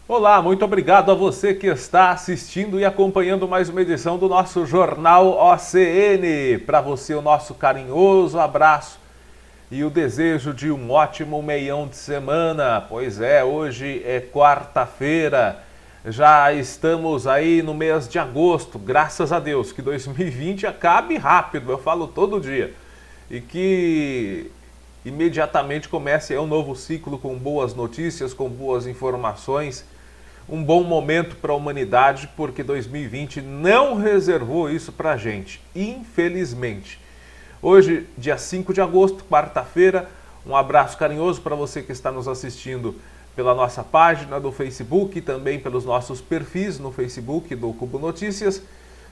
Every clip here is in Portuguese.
Olá, muito obrigado a você que está assistindo e acompanhando mais uma edição do nosso Jornal OCN. Para você, o nosso carinhoso abraço e o desejo de um ótimo meião de semana. Pois é, hoje é quarta-feira, já estamos aí no mês de agosto. Graças a Deus que 2020 acabe rápido, eu falo todo dia. E que imediatamente comece aí um novo ciclo com boas notícias, com boas informações. Um bom momento para a humanidade, porque 2020 não reservou isso para a gente, infelizmente. Hoje, dia 5 de agosto, quarta-feira, um abraço carinhoso para você que está nos assistindo pela nossa página do Facebook e também pelos nossos perfis no Facebook do Cubo Notícias.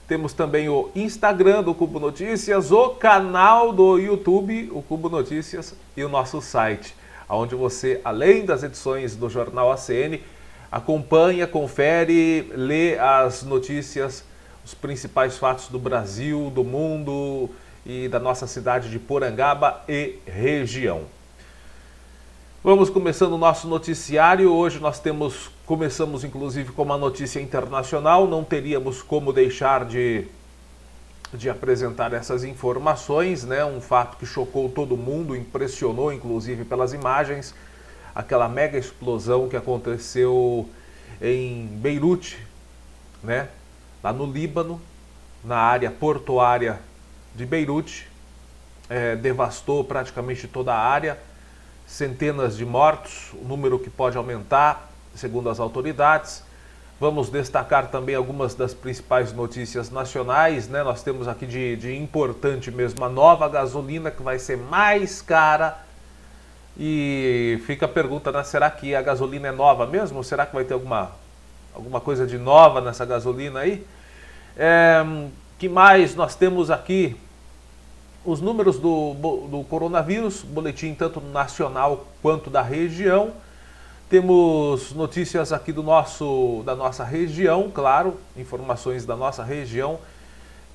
Temos também o Instagram do Cubo Notícias, o canal do YouTube, o Cubo Notícias, e o nosso site, onde você, além das edições do Jornal ACN, acompanha, confere, lê as notícias, os principais fatos do Brasil, do mundo e da nossa cidade de Porangaba e região. Vamos começando o nosso noticiário. Hoje nós começamos inclusive com uma notícia internacional. Não teríamos como deixar de apresentar essas informações, né? Um fato que chocou todo mundo, impressionou inclusive pelas imagens. Aquela mega explosão que aconteceu em Beirute, né? Lá no Líbano, na área portuária de Beirute, devastou praticamente toda a área, centenas de mortos, o número que pode aumentar, segundo as autoridades. Vamos destacar também algumas das principais notícias nacionais, né? Nós temos aqui de importante mesmo a nova gasolina, que vai ser mais cara. E fica a pergunta, né? Será que a gasolina é nova mesmo? Será que vai ter alguma coisa de nova nessa gasolina aí? Que mais nós temos aqui? Os números do coronavírus, boletim tanto nacional quanto da região. Temos notícias aqui da nossa região, claro, informações da nossa região.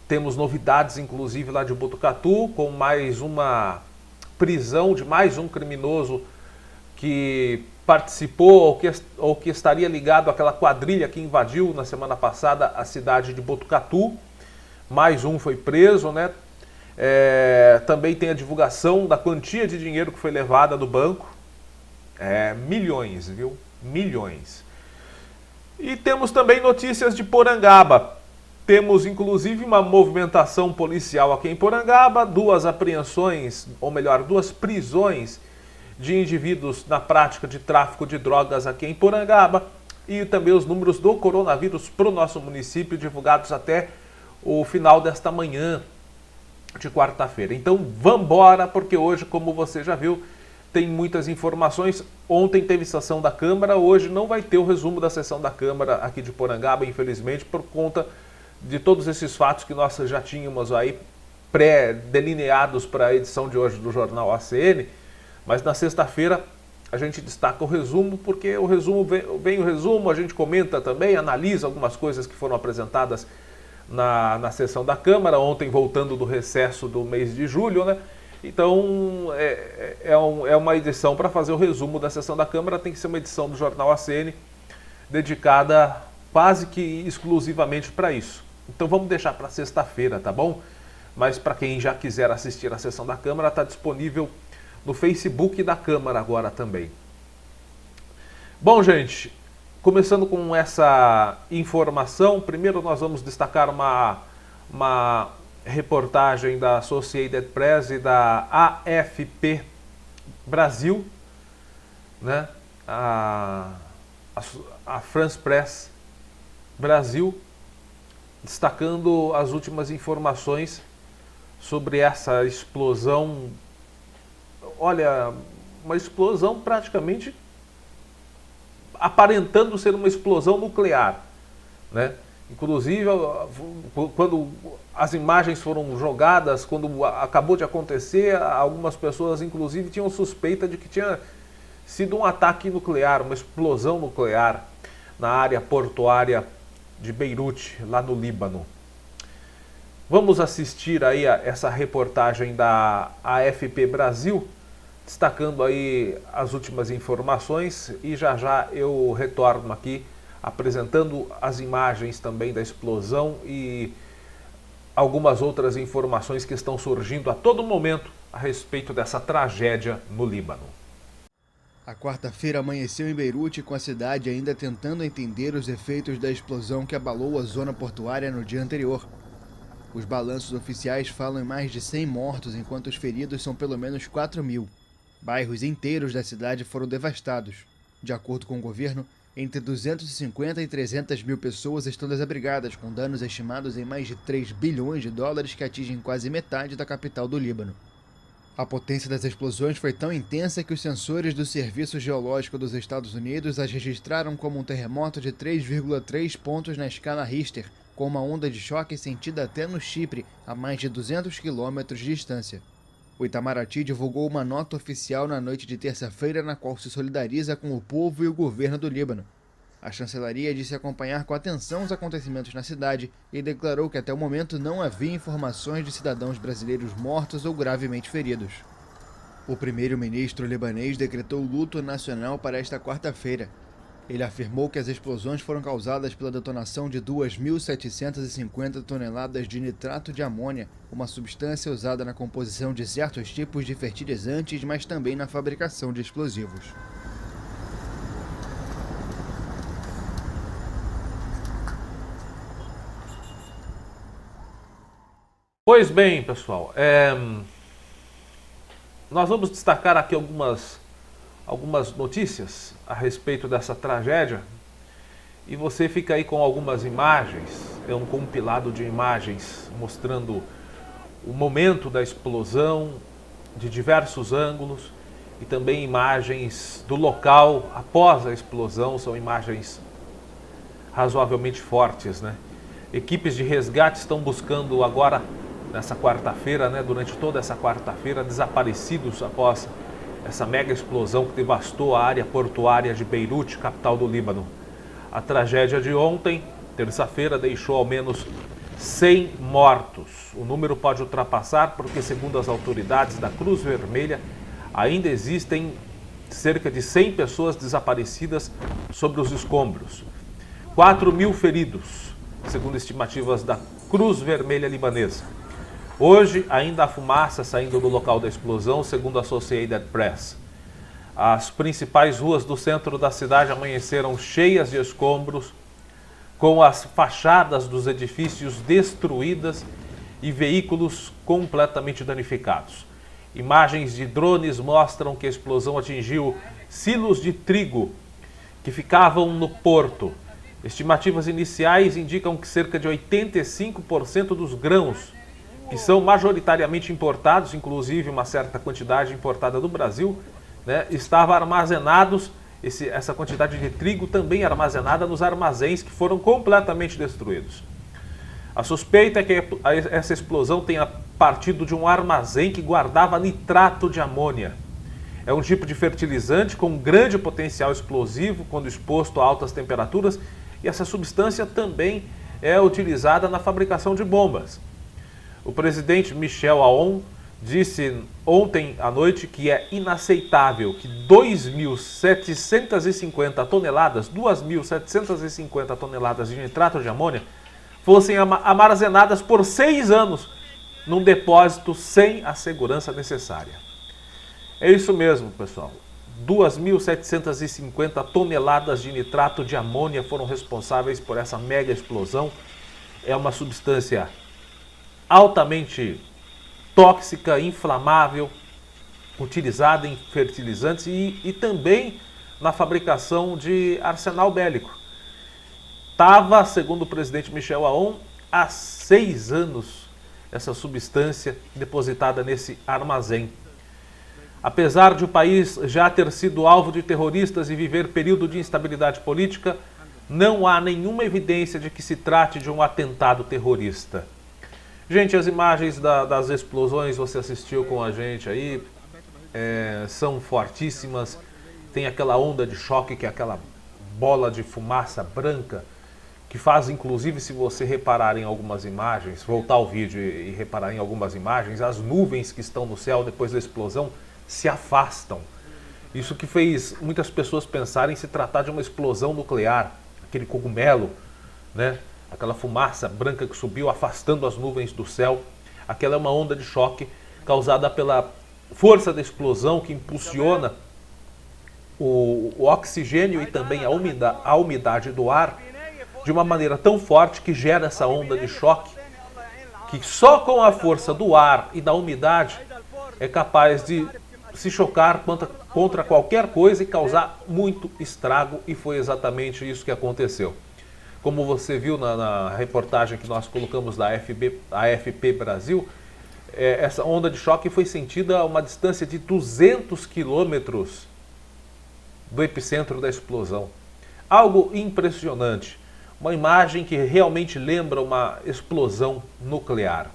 Temos novidades, inclusive, lá de Botucatu, com mais uma prisão de mais um criminoso que participou ou que estaria ligado àquela quadrilha que invadiu na semana passada a cidade de Botucatu. Mais um foi preso, né? Também tem a divulgação da quantia de dinheiro que foi levada do banco. Milhões, viu? Milhões. E temos também notícias de Porangaba. Temos, inclusive, uma movimentação policial aqui em Porangaba, duas prisões de indivíduos na prática de tráfico de drogas aqui em Porangaba e também os números do coronavírus para o nosso município, divulgados até o final desta manhã de quarta-feira. Então, vambora, porque hoje, como você já viu, tem muitas informações. Ontem teve sessão da Câmara, hoje não vai ter o resumo da sessão da Câmara aqui de Porangaba, infelizmente, por conta de todos esses fatos que nós já tínhamos aí pré-delineados para a edição de hoje do Jornal ACN, mas na sexta-feira a gente destaca o resumo, porque o resumo vem o resumo, a gente comenta também, analisa algumas coisas que foram apresentadas na sessão da Câmara, ontem voltando do recesso do mês de julho, né? Então é uma edição para fazer o resumo da sessão da Câmara, tem que ser uma edição do Jornal ACN dedicada quase que exclusivamente para isso. Então vamos deixar para sexta-feira, tá bom? Mas para quem já quiser assistir a sessão da Câmara, está disponível no Facebook da Câmara agora também. Bom, gente, começando com essa informação, primeiro nós vamos destacar uma reportagem da Associated Press e da AFP Brasil, né? A France Press Brasil, destacando as últimas informações sobre essa explosão. Olha, uma explosão praticamente aparentando ser uma explosão nuclear, né? Inclusive, quando as imagens foram jogadas, quando acabou de acontecer, algumas pessoas inclusive tinham suspeita de que tinha sido um ataque nuclear, uma explosão nuclear na área portuária de Beirute, lá no Líbano. Vamos assistir aí a essa reportagem da AFP Brasil, destacando aí as últimas informações e já já eu retorno aqui apresentando as imagens também da explosão e algumas outras informações que estão surgindo a todo momento a respeito dessa tragédia no Líbano. A quarta-feira amanheceu em Beirute, com a cidade ainda tentando entender os efeitos da explosão que abalou a zona portuária no dia anterior. Os balanços oficiais falam em mais de 100 mortos, enquanto os feridos são pelo menos 4.000. Bairros inteiros da cidade foram devastados. De acordo com o governo, entre 250 e 300 mil pessoas estão desabrigadas, com danos estimados em mais de 3 bilhões de dólares que atingem quase metade da capital do Líbano. A potência das explosões foi tão intensa que os sensores do Serviço Geológico dos Estados Unidos as registraram como um terremoto de 3,3 pontos na escala Richter, com uma onda de choque sentida até no Chipre, a mais de 200 quilômetros de distância. O Itamaraty divulgou uma nota oficial na noite de terça-feira na qual se solidariza com o povo e o governo do Líbano. A chancelaria disse acompanhar com atenção os acontecimentos na cidade e declarou que até o momento não havia informações de cidadãos brasileiros mortos ou gravemente feridos. O primeiro-ministro libanês decretou luto nacional para esta quarta-feira. Ele afirmou que as explosões foram causadas pela detonação de 2.750 toneladas de nitrato de amônia, uma substância usada na composição de certos tipos de fertilizantes, mas também na fabricação de explosivos. Pois bem, pessoal, nós vamos destacar aqui algumas notícias a respeito dessa tragédia e você fica aí com algumas imagens, é um compilado de imagens mostrando o momento da explosão de diversos ângulos e também imagens do local após a explosão, são imagens razoavelmente fortes, né? Equipes de resgate estão buscando agora, nessa quarta-feira, né, durante toda essa quarta-feira, desaparecidos após essa mega explosão que devastou a área portuária de Beirute, capital do Líbano. A tragédia de ontem, terça-feira, deixou ao menos 100 mortos. O número pode ultrapassar porque, segundo as autoridades da Cruz Vermelha, ainda existem cerca de 100 pessoas desaparecidas sobre os escombros. 4.000 feridos, segundo estimativas da Cruz Vermelha libanesa. Hoje, ainda há fumaça saindo do local da explosão, segundo a Associated Press. As principais ruas do centro da cidade amanheceram cheias de escombros, com as fachadas dos edifícios destruídas e veículos completamente danificados. Imagens de drones mostram que a explosão atingiu silos de trigo que ficavam no porto. Estimativas iniciais indicam que cerca de 85% dos grãos, que são majoritariamente importados, inclusive uma certa quantidade importada do Brasil, né, estava armazenados, essa quantidade de trigo também armazenada nos armazéns que foram completamente destruídos. A suspeita é que essa explosão tenha partido de um armazém que guardava nitrato de amônia. É um tipo de fertilizante com grande potencial explosivo quando exposto a altas temperaturas e essa substância também é utilizada na fabricação de bombas. O presidente Michel Aoun disse ontem à noite que é inaceitável que 2.750 toneladas de nitrato de amônia fossem armazenadas por 6 anos num depósito sem a segurança necessária. É isso mesmo, pessoal. 2.750 toneladas de nitrato de amônia foram responsáveis por essa mega explosão. É uma substância altamente tóxica, inflamável, utilizada em fertilizantes e também na fabricação de arsenal bélico. Estava, segundo o presidente Michel Aoun, há 6 anos essa substância depositada nesse armazém. Apesar de o país já ter sido alvo de terroristas e viver período de instabilidade política, não há nenhuma evidência de que se trate de um atentado terrorista. Gente, as imagens das explosões, você assistiu com a gente aí, são fortíssimas. Tem aquela onda de choque, que é aquela bola de fumaça branca, que faz, inclusive, se você reparar em algumas imagens, voltar ao vídeo e reparar em algumas imagens, as nuvens que estão no céu depois da explosão se afastam. Isso que fez muitas pessoas pensarem em se tratar de uma explosão nuclear, aquele cogumelo, né? Aquela fumaça branca que subiu afastando as nuvens do céu. Aquela é uma onda de choque causada pela força da explosão que impulsiona o oxigênio e também a umidade do ar de uma maneira tão forte que gera essa onda de choque, que só com a força do ar e da umidade é capaz de se chocar contra qualquer coisa e causar muito estrago, e foi exatamente isso que aconteceu. Como você viu na reportagem que nós colocamos da AFP Brasil, essa onda de choque foi sentida a uma distância de 200 quilômetros do epicentro da explosão. Algo impressionante. Uma imagem que realmente lembra uma explosão nuclear.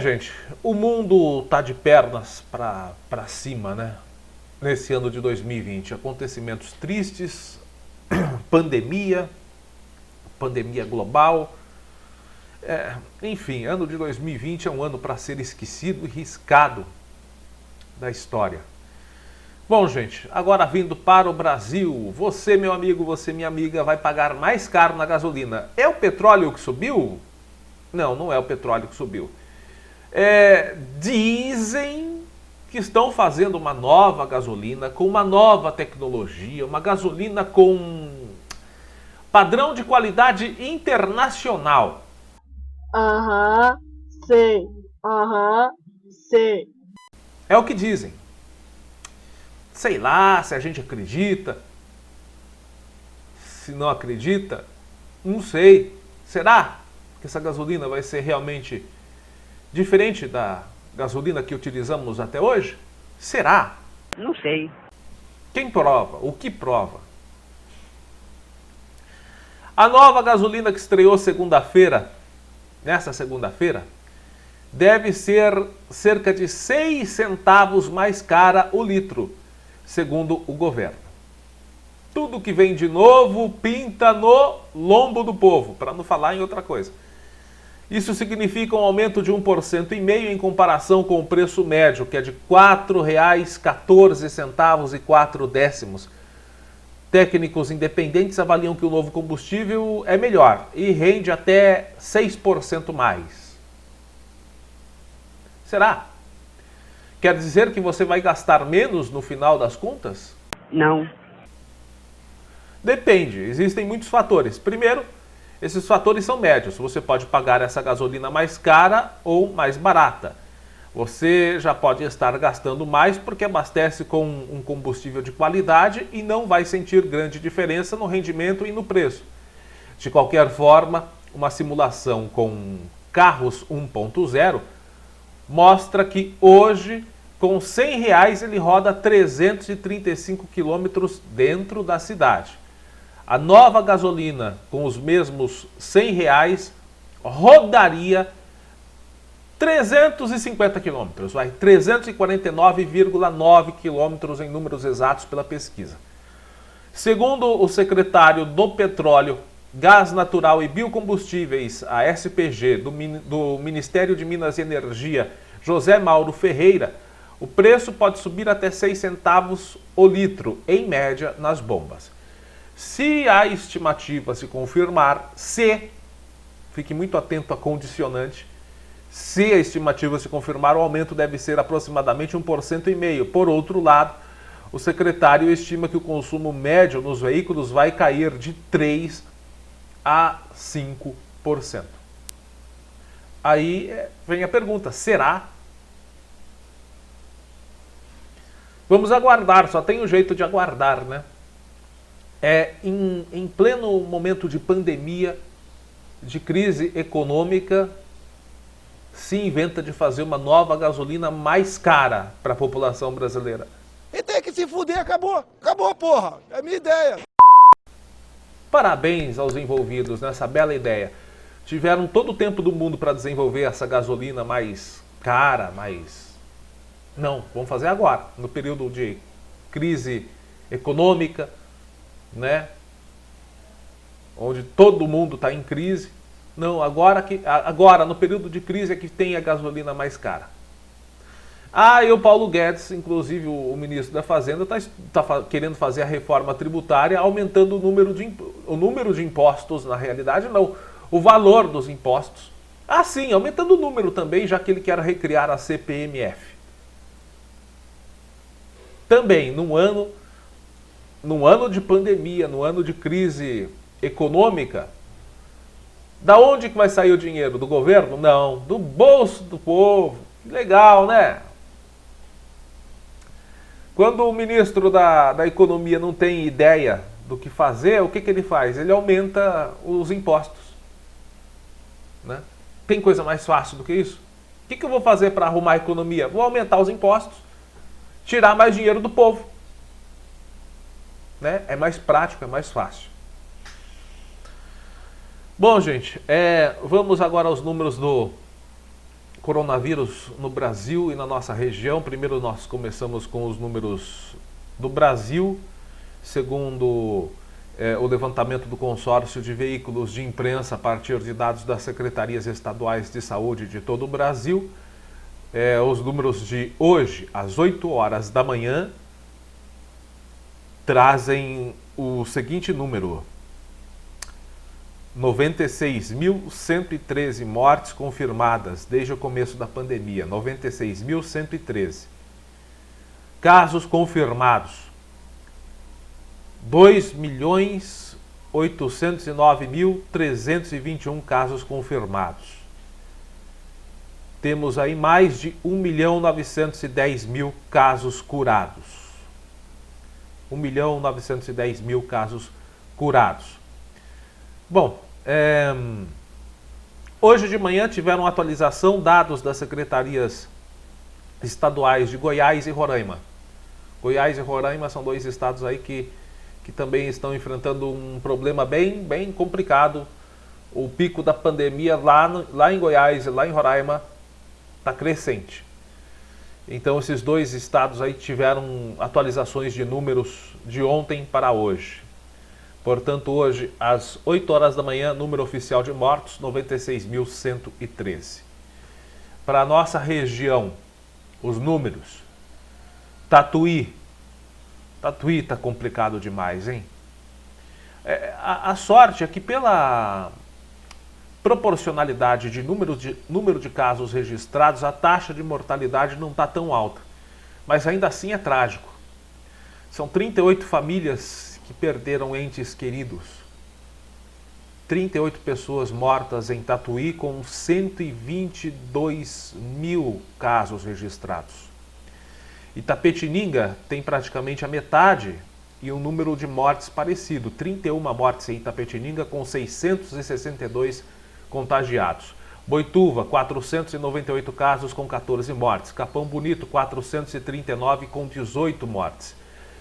Gente, o mundo está de pernas para cima, né? Nesse ano de 2020. Acontecimentos tristes, pandemia global. Enfim, ano de 2020 é um ano para ser esquecido e riscado da história. Bom, gente, agora vindo para o Brasil, você, meu amigo, você, minha amiga, vai pagar mais caro na gasolina. É o petróleo que subiu? Não, não é o petróleo que subiu. Dizem que estão fazendo uma nova gasolina com uma nova tecnologia, uma gasolina com padrão de qualidade internacional. Sei. Sei. É o que dizem. Sei lá se a gente acredita, se não acredita, não sei. Será que essa gasolina vai ser realmente diferente da gasolina que utilizamos até hoje? Será? Não sei. Quem prova? O que prova? A nova gasolina que estreou nessa segunda-feira, deve ser cerca de 6 centavos mais cara o litro, segundo o governo. Tudo que vem de novo pinta no lombo do povo, para não falar em outra coisa. Isso significa um aumento de 1,5% em comparação com o preço médio, que é de R$ 4,14,04. Técnicos independentes avaliam que o novo combustível é melhor e rende até 6% mais. Será? Quer dizer que você vai gastar menos no final das contas? Não. Depende, existem muitos fatores. Primeiro, esses fatores são médios. Você pode pagar essa gasolina mais cara ou mais barata. Você já pode estar gastando mais porque abastece com um combustível de qualidade e não vai sentir grande diferença no rendimento e no preço. De qualquer forma, uma simulação com carros 1.0 mostra que hoje, com R$ 100 ele roda 335 quilômetros dentro da cidade. A nova gasolina, com os mesmos R$ 100, rodaria 350 quilômetros, 349,9 quilômetros em números exatos pela pesquisa. Segundo o secretário do Petróleo, Gás Natural e Biocombustíveis, a SPG, do Ministério de Minas e Energia, José Mauro Ferreira, o preço pode subir até 6 centavos o litro, em média, nas bombas. Se a estimativa se confirmar, fique muito atento à condicionante, se a estimativa se confirmar, o aumento deve ser aproximadamente 1,5%. Por outro lado, o secretário estima que o consumo médio nos veículos vai cair de 3% a 5%. Aí vem a pergunta, será? Vamos aguardar, só tem um jeito de aguardar, né? Em pleno momento de pandemia, de crise econômica, se inventa de fazer uma nova gasolina mais cara para a população brasileira. E tem que se fuder, acabou. Acabou, porra. É a minha ideia. Parabéns aos envolvidos nessa bela ideia. Tiveram todo o tempo do mundo para desenvolver essa gasolina mais cara, Não, vamos fazer agora, no período de crise econômica, né? Onde todo mundo está em crise. Não, agora, no período de crise, é que tem a gasolina mais cara. Ah, e o Paulo Guedes, inclusive o ministro da Fazenda, está querendo fazer a reforma tributária aumentando o número de impostos, na realidade não, o valor dos impostos. Ah, sim, aumentando o número também, já que ele quer recriar a CPMF. Também, num ano de pandemia, num ano de crise econômica, da onde que vai sair o dinheiro? Do governo? Não, do bolso do povo. Legal, né? Quando o ministro da Economia não tem ideia do que fazer, o que ele faz? Ele aumenta os impostos. Né? Tem coisa mais fácil do que isso? O que eu vou fazer para arrumar a economia? Vou aumentar os impostos, tirar mais dinheiro do povo. Né? É mais prático, é mais fácil. Bom, gente, vamos agora aos números do coronavírus no Brasil e na nossa região. Primeiro nós começamos com os números do Brasil. Segundo o levantamento do consórcio de veículos de imprensa a partir de dados das secretarias estaduais de saúde de todo o Brasil, os números de hoje, às 8 horas da manhã, trazem o seguinte número: 96.113 mortes confirmadas desde o começo da pandemia. 96.113. Casos confirmados: 2.809.321 casos confirmados. Temos aí mais de 1.910.000 casos curados. 1.910.000 casos curados. Bom, hoje de manhã tiveram atualização dados das secretarias estaduais de Goiás e Roraima. Goiás e Roraima são dois estados aí que também estão enfrentando um problema bem complicado. O pico da pandemia lá em Goiás e lá em Roraima está crescente. Então esses dois estados aí tiveram atualizações de números de ontem para hoje. Portanto, hoje, às 8 horas da manhã, número oficial de mortos, 96.113. Para a nossa região, os números. Tatuí está complicado demais, hein? A sorte é que pela proporcionalidade de número de casos registrados, a taxa de mortalidade não está tão alta. Mas ainda assim é trágico. São 38 famílias que perderam entes queridos. 38 pessoas mortas em Tatuí, com 122 mil casos registrados. Itapetininga tem praticamente a metade e um número de mortes parecido. 31 mortes em Itapetininga, com 662 contagiados. Boituva, 498 casos com 14 mortes. Capão Bonito, 439 com 18 mortes.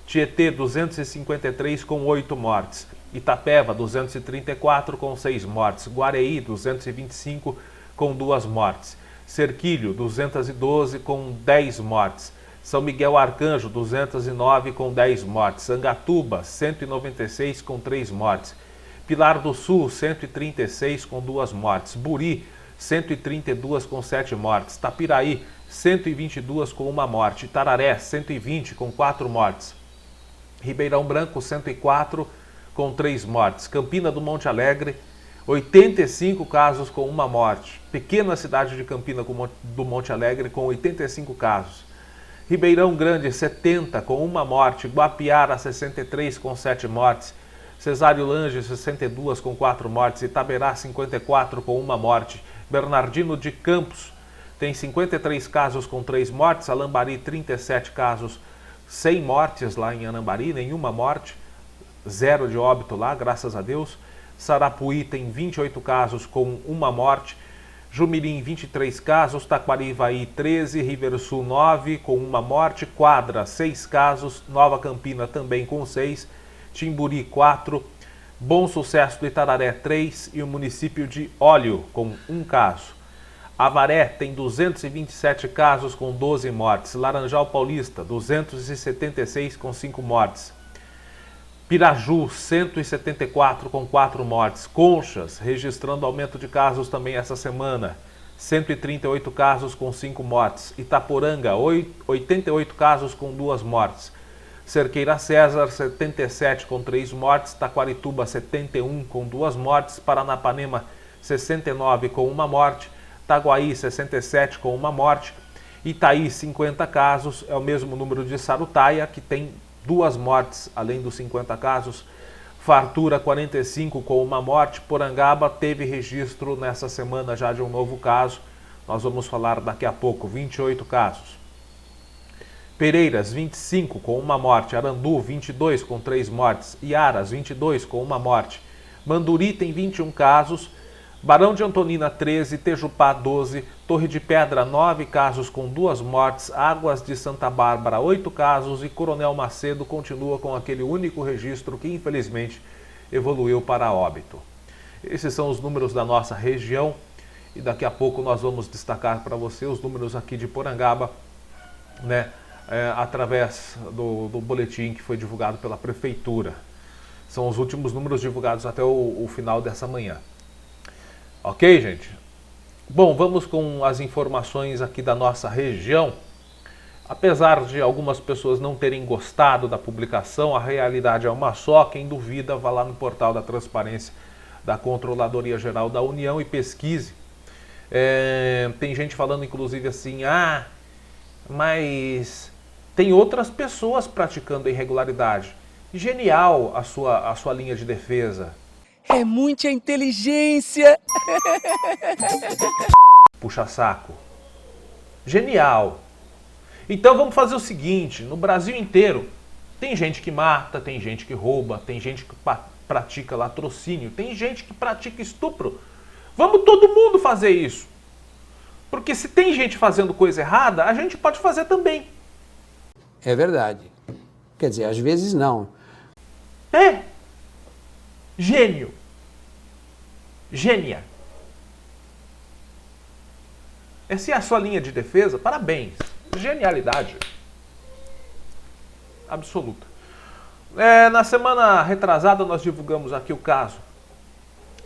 Tietê, 253 com 8 mortes. Itapeva, 234 com 6 mortes. Guareí, 225 com 2 mortes. Serquilho, 212 com 10 mortes. São Miguel Arcanjo, 209 com 10 mortes. Angatuba, 196 com 3 mortes. Pilar do Sul, 136 com 2 mortes. Buri, 132 com 7 mortes. Tapiraí, 122 com 1 morte. Tararé, 120 com 4 mortes. Ribeirão Branco, 104 com 3 mortes. Campina do Monte Alegre, 85 casos com 1 morte. Pequena cidade de Campina do Monte Alegre, com 85 casos. Ribeirão Grande, 70 com 1 morte. Guapiara, 63 com 7 mortes. Cesário Lange, 62 com 4 mortes. Itaberá, 54 com 1 morte. Bernardino de Campos tem 53 casos com 3 mortes. Alambari, 37 casos, 100 mortes lá em Anambari, nenhuma morte, 0 de óbito lá, graças a Deus. Sarapuí tem 28 casos com 1 morte. Jumirim, 23 casos. Taquarivaí, 13. Riversul, 9 com 1 morte. Quadra, 6 casos. Nova Campina também com 6. Timburi, 4. Bom Sucesso do Itararé, 3. E o município de Óleo, com 1 caso. Avaré tem 227 casos com 12 mortes. Laranjal Paulista, 276 com 5 mortes. Piraju, 174 com 4 mortes. Conchas, registrando aumento de casos também essa semana. 138 casos com 5 mortes. Itaporanga, 88 casos com 2 mortes. Cerqueira César, 77 com 3 mortes. Taquarituba, 71 com 2 mortes. Paranapanema, 69 com 1 morte. Taguaí, 67 com 1 morte. Itaí, 50 casos. É o mesmo número de Sarutaia, que tem 2 mortes, além dos 50 casos. Fartura, 45 com 1 morte. Porangaba teve registro nessa semana já de um novo caso. Nós vamos falar daqui a pouco, 28 casos. Pereiras, 25 com 1 morte. Arandu, 22 com 3 mortes. Iaras, 22 com 1 morte. Manduri tem 21 casos. Barão de Antonina, 13. Tejupá, 12. Torre de Pedra, 9 casos com 2 mortes. Águas de Santa Bárbara, 8 casos. E Coronel Macedo continua com aquele único registro que, infelizmente, evoluiu para óbito. Esses são os números da nossa região. E daqui a pouco nós vamos destacar para você os números aqui de Porangaba, né? Através do boletim que foi divulgado pela Prefeitura. São os últimos números divulgados até o final dessa manhã. Ok, gente? Bom, vamos com as informações aqui da nossa região. Apesar de algumas pessoas não terem gostado da publicação, a realidade é uma só. Quem duvida, vá lá no portal da Transparência da Controladoria Geral da União e pesquise. Tem gente falando inclusive assim, mas tem outras pessoas praticando irregularidade. Genial a sua linha de defesa. É muita inteligência. Puxa saco. Genial. Então vamos fazer o seguinte, no Brasil inteiro tem gente que mata, tem gente que rouba, tem gente que pratica latrocínio, tem gente que pratica estupro. Vamos todo mundo fazer isso. Porque se tem gente fazendo coisa errada, a gente pode fazer também. É verdade. Quer dizer, às vezes não. Gênio. Gênia. Essa é a sua linha de defesa? Parabéns. Genialidade. Absoluta. Na semana retrasada nós divulgamos aqui o caso,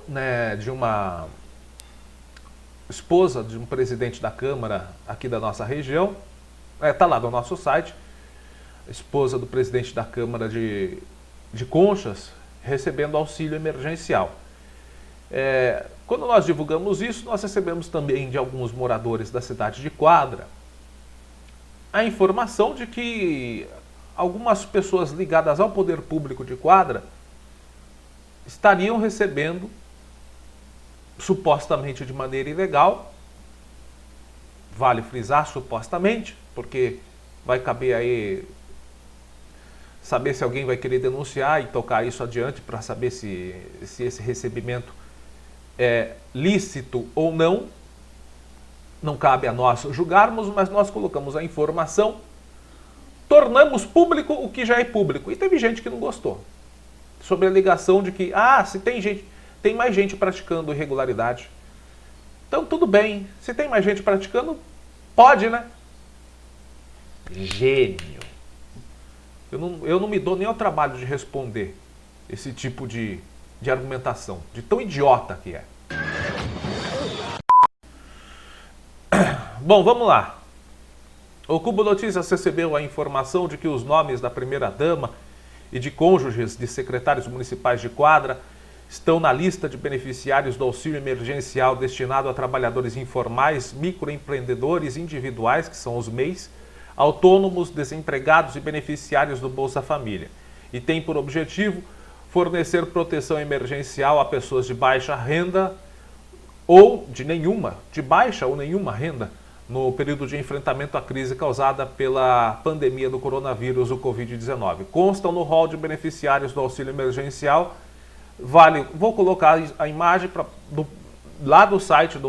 né, de uma esposa de um presidente da Câmara aqui da nossa região. Está lá no nosso site. Esposa do presidente da Câmara de Conchas, recebendo auxílio emergencial. Quando nós divulgamos isso, nós recebemos também de alguns moradores da cidade de Quadra a informação de que algumas pessoas ligadas ao poder público de Quadra estariam recebendo, supostamente de maneira ilegal, vale frisar supostamente, porque vai caber aí saber se alguém vai querer denunciar e tocar isso adiante para saber se esse recebimento é lícito ou não. Não cabe a nós julgarmos, mas nós colocamos a informação, tornamos público o que já é público. E teve gente que não gostou. Sobre a alegação de que, se tem mais gente praticando irregularidade. Então tudo bem, se tem mais gente praticando, pode, né? Gênio. Eu não me dou nem ao trabalho de responder esse tipo de argumentação, de tão idiota que é. Bom, vamos lá. O Cubo Notícias recebeu a informação de que os nomes da primeira-dama e de cônjuges de secretários municipais de Quadra estão na lista de beneficiários do auxílio emergencial destinado a trabalhadores informais, microempreendedores individuais, que são os MEIs, autônomos, desempregados e beneficiários do Bolsa Família. E tem por objetivo fornecer proteção emergencial a pessoas de baixa renda ou de baixa ou nenhuma renda, no período de enfrentamento à crise causada pela pandemia do coronavírus, o Covid-19. Constam no rol de beneficiários do auxílio emergencial. Vou colocar a imagem lá do site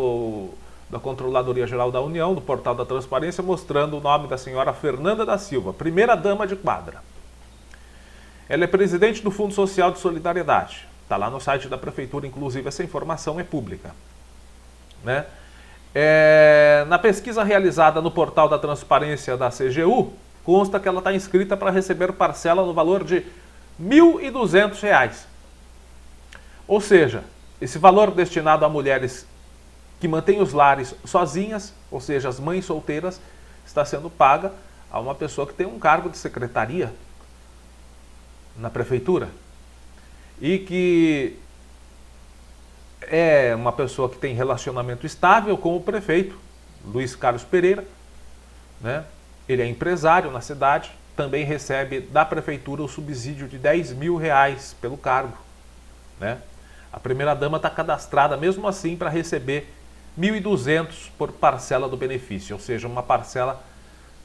da Controladoria Geral da União, do portal da Transparência, mostrando o nome da senhora Fernanda da Silva, primeira-dama de Quadra. Ela é presidente do Fundo Social de Solidariedade. Está lá no site da Prefeitura, inclusive essa informação é pública, né? Na pesquisa realizada no portal da Transparência da CGU, consta que ela está inscrita para receber parcela no valor de R$ 1.200. Ou seja, esse valor destinado a mulheres que mantém os lares sozinhas, ou seja, as mães solteiras, está sendo paga a uma pessoa que tem um cargo de secretaria na prefeitura e que é uma pessoa que tem relacionamento estável com o prefeito, Luiz Carlos Pereira, né? Ele é empresário na cidade, também recebe da prefeitura o subsídio de R$10.000 pelo cargo, né? A primeira-dama está cadastrada mesmo assim para receber R$1.200 por parcela do benefício, ou seja, uma parcela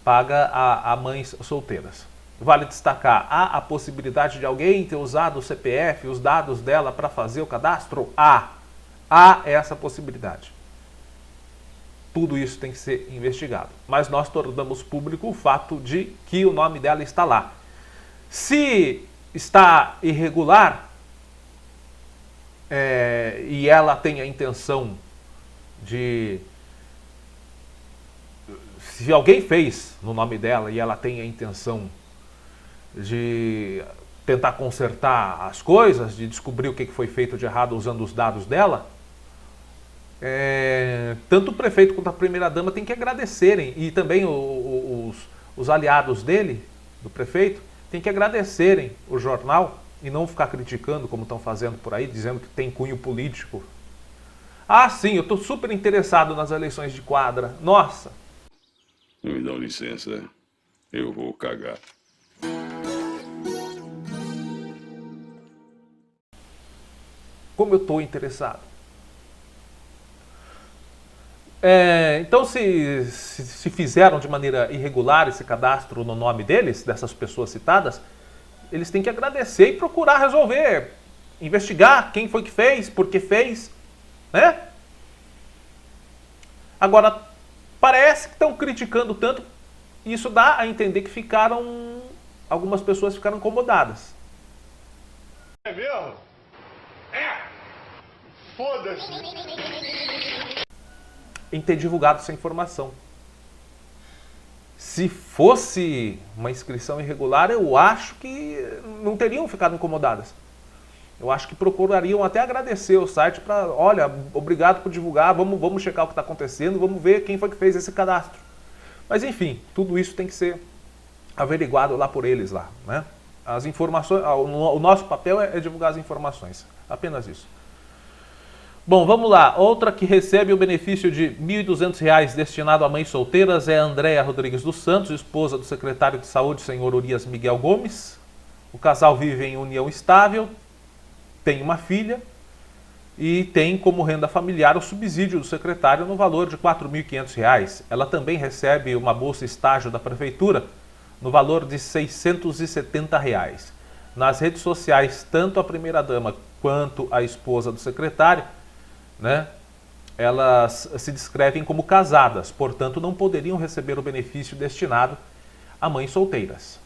paga a mães solteiras. Vale destacar, há a possibilidade de alguém ter usado o CPF, os dados dela para fazer o cadastro? Há essa possibilidade. Tudo isso tem que ser investigado. Mas nós tornamos público o fato de que o nome dela está lá. Se está irregular e ela tem a intenção de... Se alguém fez no nome dela e ela tem a intenção de tentar consertar as coisas, de descobrir o que foi feito de errado usando os dados dela, tanto o prefeito quanto a primeira-dama tem que agradecerem, e também os aliados dele, do prefeito, tem que agradecerem o jornal e não ficar criticando como estão fazendo por aí, dizendo que tem cunho político. Ah, sim, eu estou super interessado nas eleições de quadra. Nossa! Me dão licença, eu vou cagar. Como eu estou interessado. Então, se fizeram de maneira irregular esse cadastro no nome deles, dessas pessoas citadas, eles têm que agradecer e procurar resolver, investigar quem foi que fez, por que fez, né? Agora, parece que estão criticando tanto, e isso dá a entender que algumas pessoas ficaram incomodadas. É mesmo? Foda-se. Em ter divulgado essa informação. Se fosse uma inscrição irregular, eu acho que não teriam ficado incomodadas. Eu acho que procurariam até agradecer o site para, olha, obrigado por divulgar, vamos checar o que está acontecendo, vamos ver quem foi que fez esse cadastro. Mas enfim, tudo isso tem que ser averiguado lá por eles lá, né? As informações, o nosso papel é divulgar as informações, apenas isso. Bom, vamos lá. Outra que recebe o benefício de R$ 1.200 destinado a mães solteiras é a Andréia Rodrigues dos Santos, esposa do secretário de Saúde, senhor Urias Miguel Gomes. O casal vive em união estável, tem uma filha e tem como renda familiar o subsídio do secretário no valor de R$ 4.500. Ela também recebe uma bolsa estágio da prefeitura no valor de R$ 670. Nas redes sociais, tanto a primeira-dama quanto a esposa do secretário, né, elas se descrevem como casadas, portanto não poderiam receber o benefício destinado a mães solteiras.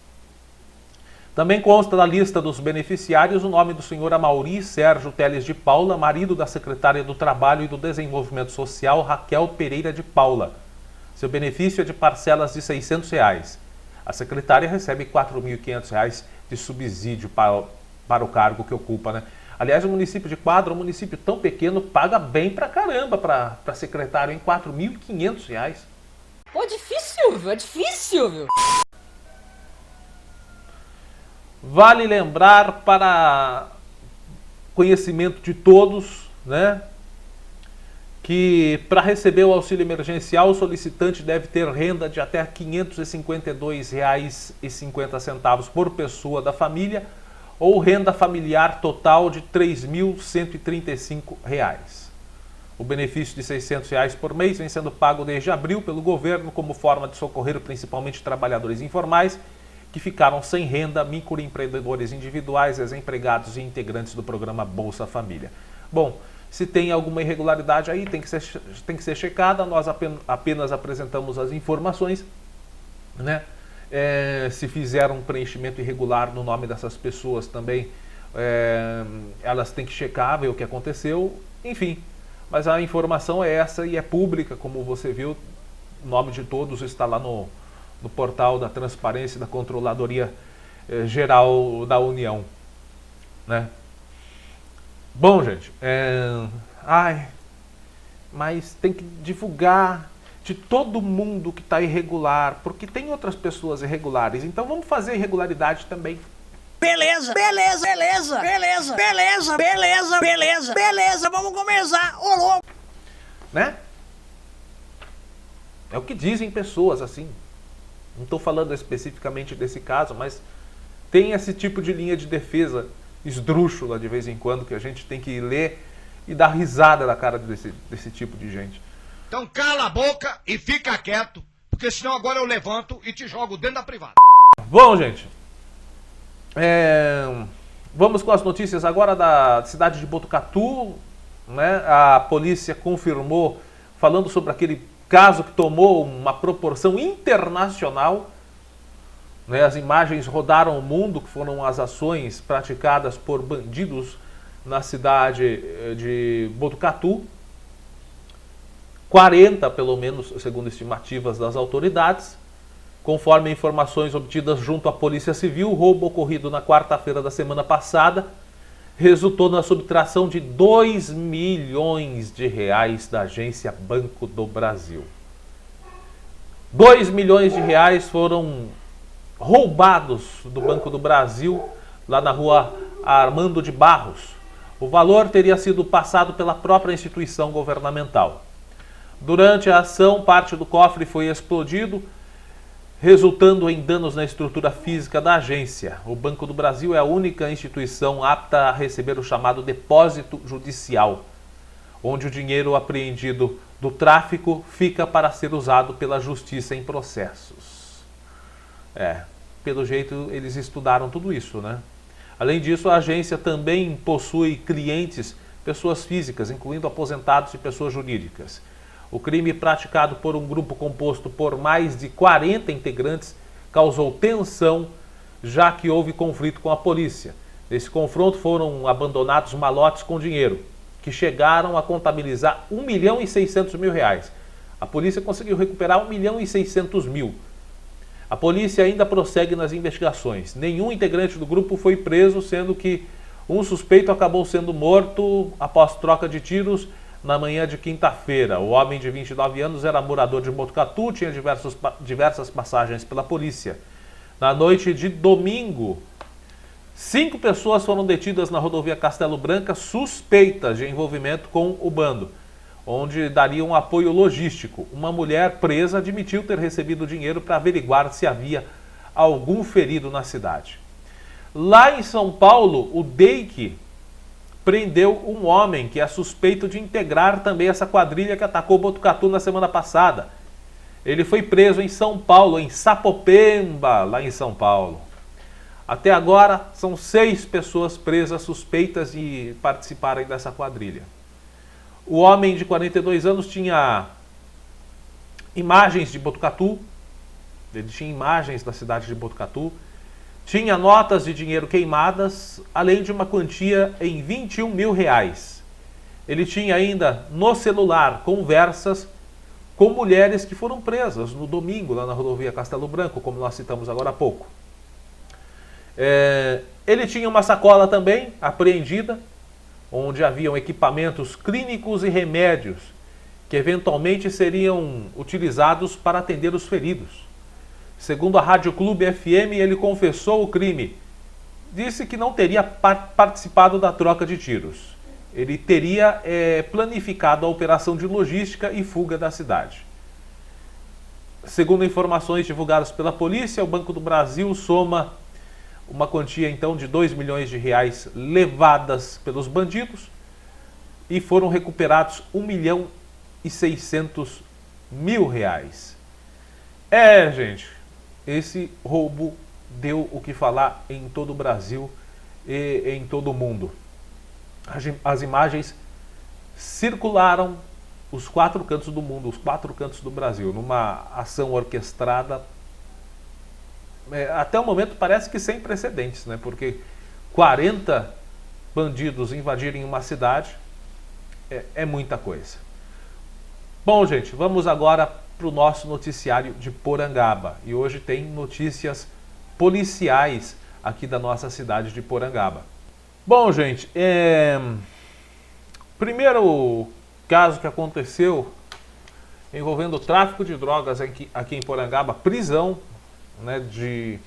Também consta na lista dos beneficiários o nome do senhor Amauri Sérgio Teles de Paula, marido da secretária do Trabalho e do Desenvolvimento Social, Raquel Pereira de Paula. Seu benefício é de parcelas de R$ 600. A secretária recebe R$ 4.500 de subsídio para o cargo que ocupa, né? Aliás, o município de Quadra, um município tão pequeno, paga bem pra caramba para secretário, em R$ 4.500. Pô, difícil, viu? É difícil, viu? Vale lembrar, para conhecimento de todos, né, que para receber o auxílio emergencial, o solicitante deve ter renda de até R$ 552,50 por pessoa da família, ou renda familiar total de R$ 3.135. O benefício de R$ 600 por mês vem sendo pago desde abril pelo governo como forma de socorrer principalmente trabalhadores informais que ficaram sem renda, microempreendedores individuais, desempregados e integrantes do programa Bolsa Família. Bom, se tem alguma irregularidade aí, tem que ser checada, nós apenas apresentamos as informações, né? Se fizeram um preenchimento irregular no nome dessas pessoas também, elas têm que checar, ver o que aconteceu, enfim. Mas a informação é essa e é pública, como você viu, o nome de todos está lá no portal da Transparência e da Controladoria Geral da União, né? Bom, gente, mas tem que divulgar de todo mundo que está irregular, porque tem outras pessoas irregulares, então vamos fazer irregularidade também. Beleza, beleza, beleza, beleza, beleza, beleza, beleza, beleza, vamos começar, ô louco! Né? É o que dizem pessoas assim. Não estou falando especificamente desse caso, mas tem esse tipo de linha de defesa esdrúxula de vez em quando que a gente tem que ler e dar risada na cara desse tipo de gente. Então cala a boca e fica quieto, porque senão agora eu levanto e te jogo dentro da privada. Bom, gente, vamos com as notícias agora da cidade de Botucatu, né? A polícia confirmou, falando sobre aquele caso que tomou uma proporção internacional, né? As imagens rodaram o mundo, que foram as ações praticadas por bandidos na cidade de Botucatu. 40, pelo menos, segundo estimativas das autoridades. Conforme informações obtidas junto à Polícia Civil, o roubo ocorrido na quarta-feira da semana passada resultou na subtração de 2 milhões de reais da agência Banco do Brasil. 2 milhões de reais foram roubados do Banco do Brasil, lá na rua Armando de Barros. O valor teria sido passado pela própria instituição governamental. Durante a ação, parte do cofre foi explodido, resultando em danos na estrutura física da agência. O Banco do Brasil é a única instituição apta a receber o chamado depósito judicial, onde o dinheiro apreendido do tráfico fica para ser usado pela justiça em processos. Pelo jeito eles estudaram tudo isso, né? Além disso, a agência também possui clientes, pessoas físicas, incluindo aposentados e pessoas jurídicas. O crime praticado por um grupo composto por mais de 40 integrantes causou tensão, já que houve conflito com a polícia. Nesse confronto foram abandonados malotes com dinheiro, que chegaram a contabilizar R$ 1.600.000. A polícia conseguiu recuperar R$ 1.600.000. A polícia ainda prossegue nas investigações. Nenhum integrante do grupo foi preso, sendo que um suspeito acabou sendo morto após troca de tiros na manhã de quinta-feira. O homem de 29 anos era morador de Botucatu, tinha diversas passagens pela polícia. Na noite de domingo, 5 pessoas foram detidas na rodovia Castelo Branco, suspeitas de envolvimento com o bando, onde dariam apoio logístico. Uma mulher presa admitiu ter recebido dinheiro para averiguar se havia algum ferido na cidade. Lá em São Paulo, o DEIC prendeu um homem que é suspeito de integrar também essa quadrilha que atacou Botucatu na semana passada. Ele foi preso em São Paulo, em Sapopemba, lá em São Paulo. Até agora, são 6 pessoas presas suspeitas de participarem dessa quadrilha. O homem de 42 anos tinha imagens de Botucatu, ele tinha imagens da cidade de Botucatu, tinha notas de dinheiro queimadas, além de uma quantia em R$ 21.000. Ele tinha ainda no celular conversas com mulheres que foram presas no domingo lá na rodovia Castelo Branco, como nós citamos agora há pouco. Ele tinha uma sacola também apreendida, onde haviam equipamentos clínicos e remédios que eventualmente seriam utilizados para atender os feridos. Segundo a Rádio Clube FM, ele confessou o crime. Disse que não teria participado da troca de tiros. Ele teria planificado a operação de logística e fuga da cidade. Segundo informações divulgadas pela polícia, o Banco do Brasil soma uma quantia então de R$ 2 milhões levadas pelos bandidos e foram recuperados R$ 1.600.000. Gente, esse roubo deu o que falar em todo o Brasil e em todo o mundo. As imagens circularam os 4 cantos do mundo, os 4 cantos do Brasil, numa ação orquestrada. Até o momento parece que sem precedentes, né? Porque 40 bandidos invadirem uma cidade é muita coisa. Bom, gente, vamos agora para o nosso noticiário de Porangaba. E hoje tem notícias policiais aqui da nossa cidade de Porangaba. Bom, gente, primeiro caso que aconteceu envolvendo tráfico de drogas aqui em Porangaba, prisão, né, de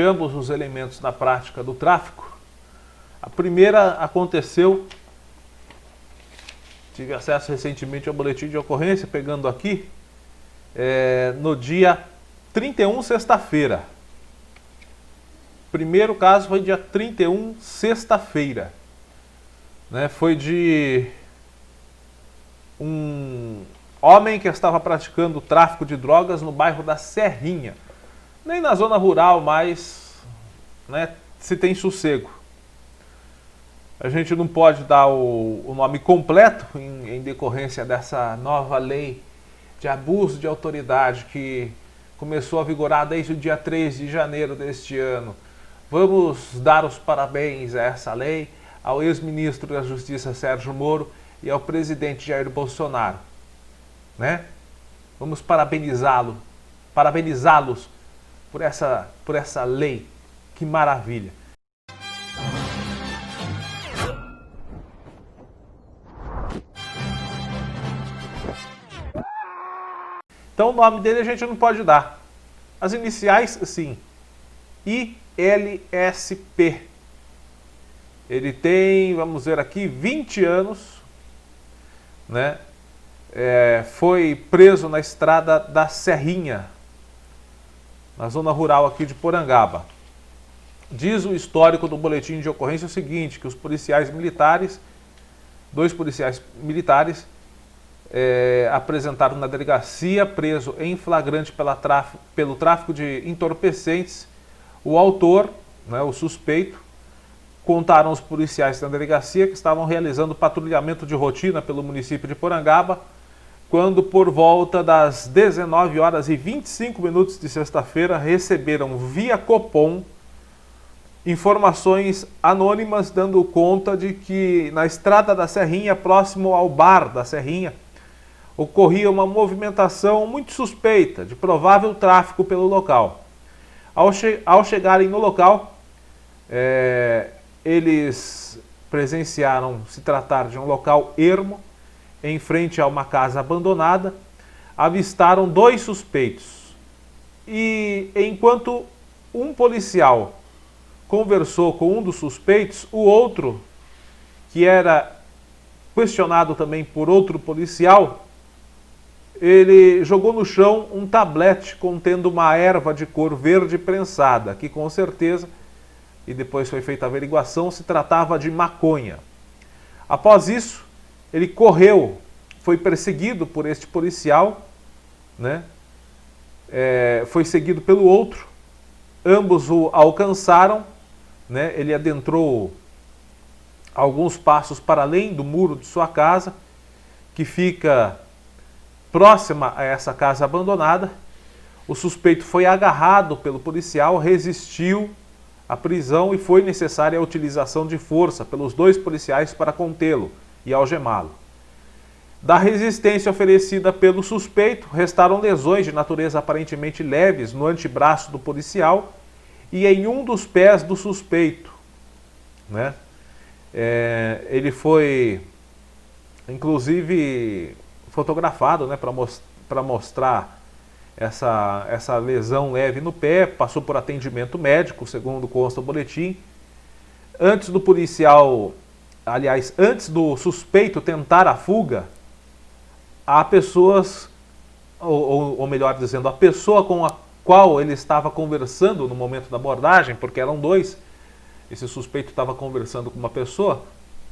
ambos os elementos na prática do tráfico. A primeira aconteceu, tive acesso recentemente ao boletim de ocorrência, pegando aqui, no dia 31, sexta-feira. Primeiro caso foi dia 31, sexta-feira. Né, foi de um homem que estava praticando tráfico de drogas no bairro da Serrinha. Nem na zona rural, mas, né, se tem sossego. A gente não pode dar o nome completo em decorrência dessa nova lei de abuso de autoridade que começou a vigorar desde o dia 3 de janeiro deste ano. Vamos dar os parabéns a essa lei, ao ex-ministro da Justiça Sérgio Moro e ao presidente Jair Bolsonaro. Né? Vamos parabenizá-los por essa lei. Que maravilha. Então o nome dele a gente não pode dar. As iniciais, sim. ILSP. Ele tem, vamos ver aqui, 20 anos, né? Foi preso na estrada da Serrinha, na zona rural aqui de Porangaba. Diz o histórico do boletim de ocorrência o seguinte, que os policiais militares, 2 policiais militares, apresentaram na delegacia, preso em flagrante pelo tráfico de entorpecentes, o autor, né, o suspeito. Contaram os policiais da delegacia que estavam realizando patrulhamento de rotina pelo município de Porangaba, quando por volta das 19 horas e 25 minutos de sexta-feira receberam via Copom informações anônimas dando conta de que na estrada da Serrinha, próximo ao bar da Serrinha, ocorria uma movimentação muito suspeita de provável tráfico pelo local. Ao chegarem no local, eles presenciaram se tratar de um local ermo, em frente a uma casa abandonada, avistaram 2 suspeitos. E enquanto um policial conversou com um dos suspeitos, o outro, que era questionado também por outro policial, ele jogou no chão um tablete contendo uma erva de cor verde prensada, que com certeza, e depois foi feita a averiguação, se tratava de maconha. Após isso, ele correu, foi perseguido por este policial, né? Foi seguido pelo outro, ambos o alcançaram, né? Ele adentrou alguns passos para além do muro de sua casa, que fica próxima a essa casa abandonada. O suspeito foi agarrado pelo policial, resistiu à prisão e foi necessária a utilização de força pelos 2 policiais para contê-lo e algemá-lo. Da resistência oferecida pelo suspeito, restaram lesões de natureza aparentemente leves no antebraço do policial e em um dos pés do suspeito. Né? Ele foi, inclusive, fotografado, né, para mostrar essa lesão leve no pé, passou por atendimento médico, segundo consta o boletim. Antes do policial, aliás, antes do suspeito tentar a fuga, há pessoas, ou melhor dizendo, a pessoa com a qual ele estava conversando no momento da abordagem, porque eram 2, esse suspeito estava conversando com uma pessoa,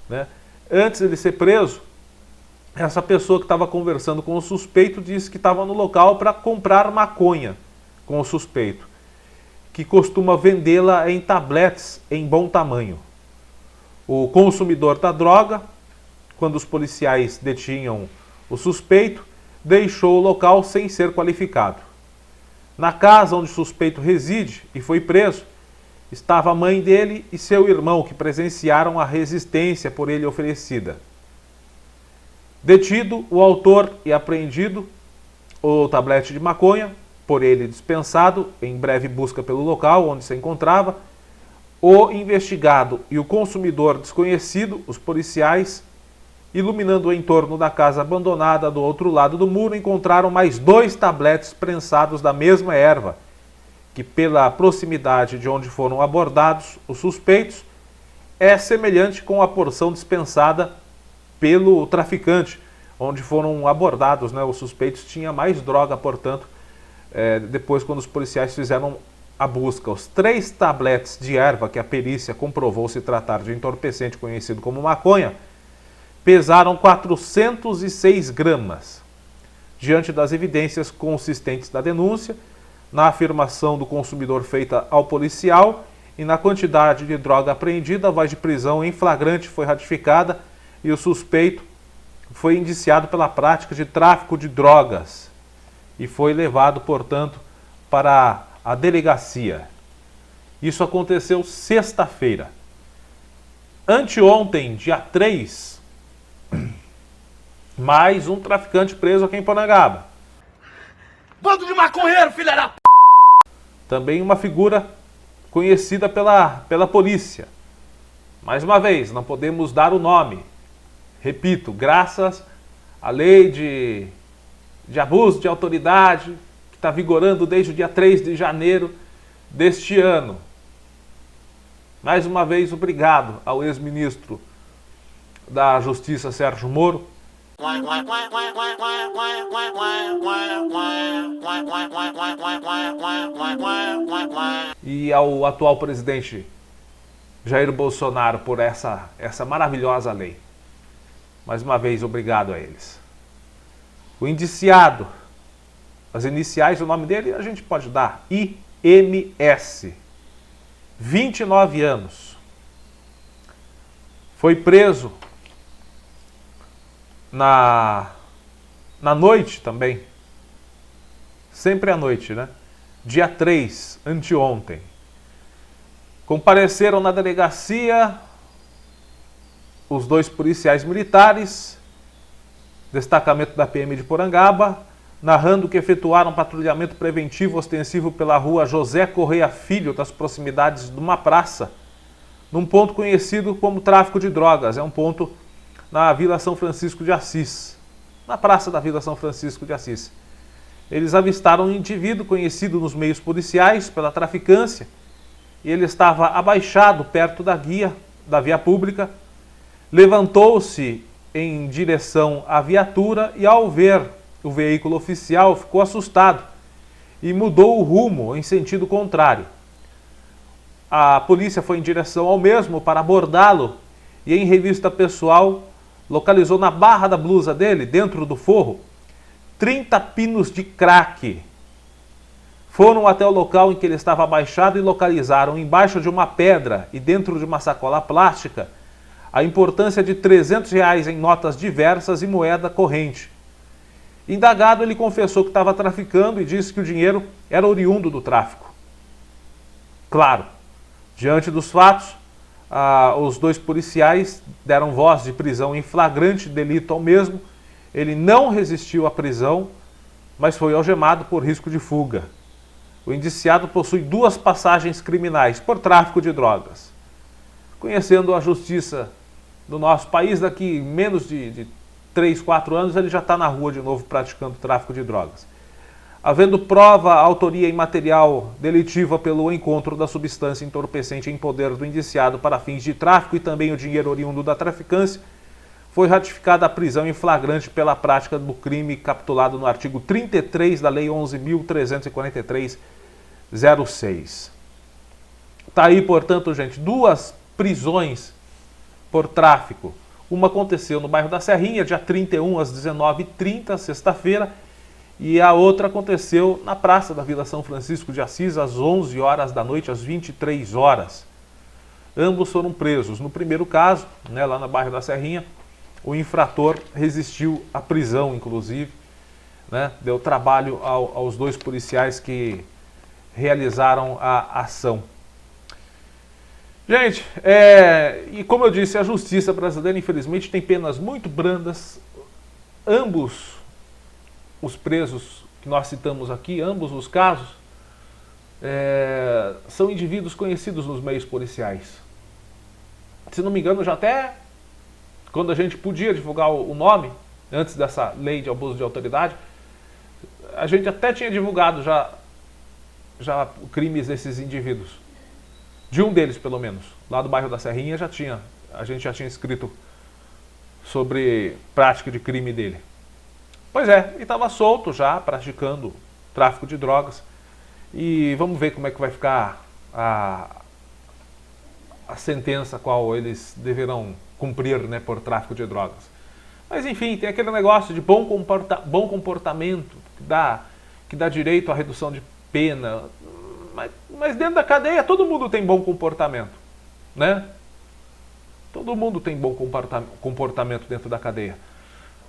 né? Antes de ele ser preso, essa pessoa que estava conversando com o suspeito disse que estava no local para comprar maconha com o suspeito, que costuma vendê-la em tabletes em bom tamanho. O consumidor da droga, quando os policiais detinham o suspeito, deixou o local sem ser qualificado. Na casa onde o suspeito reside e foi preso, estava a mãe dele e seu irmão, que presenciaram a resistência por ele oferecida. Detido o autor e apreendido o tablete de maconha, por ele dispensado, em breve busca pelo local onde se encontrava, o investigado e o consumidor desconhecido, os policiais, Iluminando o entorno da casa abandonada do outro lado do muro, encontraram mais 2 tabletes prensados da mesma erva, que pela proximidade de onde foram abordados os suspeitos, é semelhante com a porção dispensada pelo traficante, onde foram abordados, né, os suspeitos. Tinha mais droga, portanto, depois quando os policiais fizeram a busca. Os 3 tabletes de erva que a perícia comprovou se tratar de entorpecente conhecido como maconha, pesaram 406 gramas. Diante das evidências consistentes da denúncia, na afirmação do consumidor feita ao policial e na quantidade de droga apreendida, a voz de prisão em flagrante foi ratificada e o suspeito foi indiciado pela prática de tráfico de drogas e foi levado, portanto, para a delegacia. Isso aconteceu sexta-feira. Anteontem, dia 3, mais um traficante preso aqui em Porangaba. Bando de maconheiro, filha da p... Também uma figura conhecida pela polícia. Mais uma vez, não podemos dar o nome. Repito, graças à lei de abuso de autoridade, que está vigorando desde o dia 3 de janeiro deste ano. Mais uma vez, obrigado ao ex-ministro da Justiça, Sérgio Moro, e ao atual presidente Jair Bolsonaro por essa maravilhosa lei. Mais uma vez, obrigado a eles. O indiciado, as iniciais do nome dele, a gente pode dar IMS, 29 anos. Foi preso na noite também, sempre à noite, né? Dia 3, anteontem. Compareceram na delegacia os 2 policiais militares, destacamento da PM de Porangaba, narrando que efetuaram patrulhamento preventivo ostensivo pela rua José Correia Filho, das proximidades de uma praça, num ponto conhecido como tráfico de drogas. É um ponto na Vila São Francisco de Assis, na praça da Vila São Francisco de Assis. Eles avistaram um indivíduo conhecido nos meios policiais pela traficância, e ele estava abaixado perto da via pública, levantou-se em direção à viatura e, ao ver o veículo oficial, ficou assustado e mudou o rumo em sentido contrário. A polícia foi em direção ao mesmo para abordá-lo e, em revista pessoal, localizou na barra da blusa dele, dentro do forro, 30 pinos de crack. Foram até o local em que ele estava abaixado e localizaram, embaixo de uma pedra e dentro de uma sacola plástica, a importância de R$300 em notas diversas e moeda corrente. Indagado, ele confessou que estava traficando e disse que o dinheiro era oriundo do tráfico. Claro, diante dos fatos, os 2 policiais deram voz de prisão em flagrante delito ao mesmo. Ele não resistiu à prisão, mas foi algemado por risco de fuga. O indiciado possui 2 passagens criminais por tráfico de drogas. Conhecendo a justiça do nosso país, daqui menos de 3, 4 anos ele já está na rua de novo praticando tráfico de drogas. Havendo prova, autoria em material delitiva pelo encontro da substância entorpecente em poder do indiciado para fins de tráfico e também o dinheiro oriundo da traficância, foi ratificada a prisão em flagrante pela prática do crime capitulado no artigo 33 da Lei 11.343/06. Está aí, portanto, gente, 2 prisões por tráfico. Uma aconteceu no bairro da Serrinha, dia 31 às 19h30, sexta-feira, e a outra aconteceu na praça da Vila São Francisco de Assis, às 11 horas da noite, às 23 horas. Ambos foram presos. No primeiro caso, né, lá no bairro da Serrinha, o infrator resistiu à prisão, inclusive, né, deu trabalho aos 2 policiais que realizaram a ação. Gente, e como eu disse, a justiça brasileira, infelizmente, tem penas muito brandas. Ambos os presos que nós citamos aqui, ambos os casos, são indivíduos conhecidos nos meios policiais. Se não me engano, já até quando a gente podia divulgar o nome, antes dessa lei de abuso de autoridade, a gente até tinha divulgado já crimes desses indivíduos. De um deles, pelo menos. Lá do bairro da Serrinha a gente já tinha escrito sobre prática de crime dele. Pois é, e estava solto já, praticando tráfico de drogas. E vamos ver como é que vai ficar a sentença a qual eles deverão cumprir, né, por tráfico de drogas. Mas enfim, tem aquele negócio de bom comportamento que dá direito à redução de pena. Mas dentro da cadeia todo mundo tem bom comportamento, né? Todo mundo tem bom comportamento dentro da cadeia.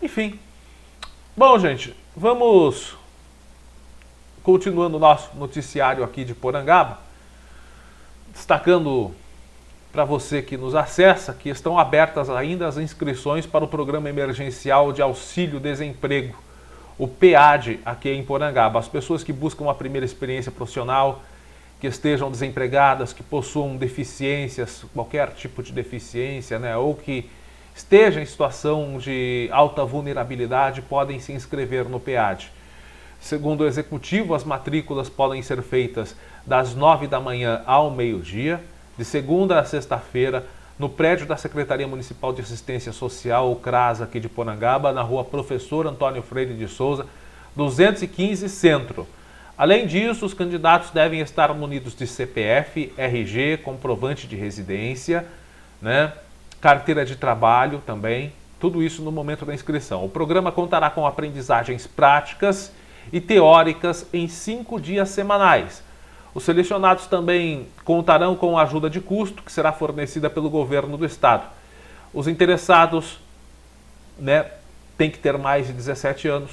Enfim. Bom, gente, vamos continuando o nosso noticiário aqui de Porangaba, destacando para você que nos acessa que estão abertas ainda as inscrições para o Programa Emergencial de Auxílio-Desemprego, o PEAD, aqui em Porangaba. As pessoas que buscam uma primeira experiência profissional, que estejam desempregadas, que possuam deficiências, qualquer tipo de deficiência, né, ou que estejam em situação de alta vulnerabilidade, podem se inscrever no PEAD. Segundo o Executivo, as matrículas podem ser feitas das 9 da manhã ao meio-dia, de segunda a sexta-feira, no prédio da Secretaria Municipal de Assistência Social, o CRAS, aqui de Porangaba, na rua Professor Antônio Freire de Souza, 215 Centro. Além disso, os candidatos devem estar munidos de CPF, RG, comprovante de residência, né, carteira de trabalho também, tudo isso no momento da inscrição. O programa contará com aprendizagens práticas e teóricas em 5 dias semanais. Os selecionados também contarão com ajuda de custo, que será fornecida pelo governo do estado. Os interessados, né, têm que ter mais de 17 anos,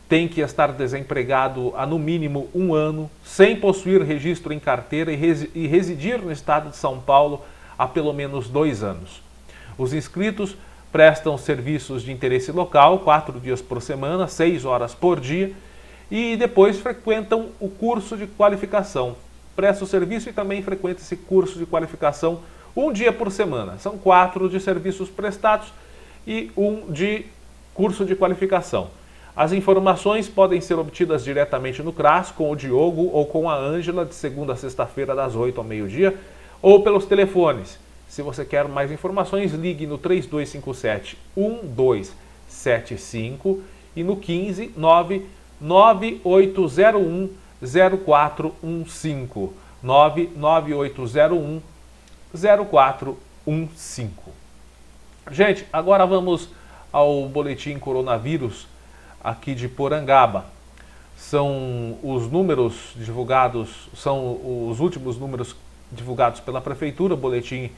tem que estar desempregado há no mínimo 1 ano, sem possuir registro em carteira e residir no estado de São Paulo há pelo menos 2 anos. Os inscritos prestam serviços de interesse local, 4 dias por semana, 6 horas por dia, e depois frequentam o curso de qualificação. Presta o serviço e também frequenta esse curso de qualificação 1 dia por semana. São 4 de serviços prestados e 1 de curso de qualificação. As informações podem ser obtidas diretamente no CRAS, com o Diogo ou com a Ângela, de segunda a sexta-feira, das 8 ao meio-dia, ou pelos telefones. Se você quer mais informações, ligue no 3257-1275 e no 15 99801 0415. 99801 0415. Gente, agora vamos ao boletim coronavírus aqui de Porangaba. São os números divulgados, são os últimos números divulgados pela Prefeitura. O boletim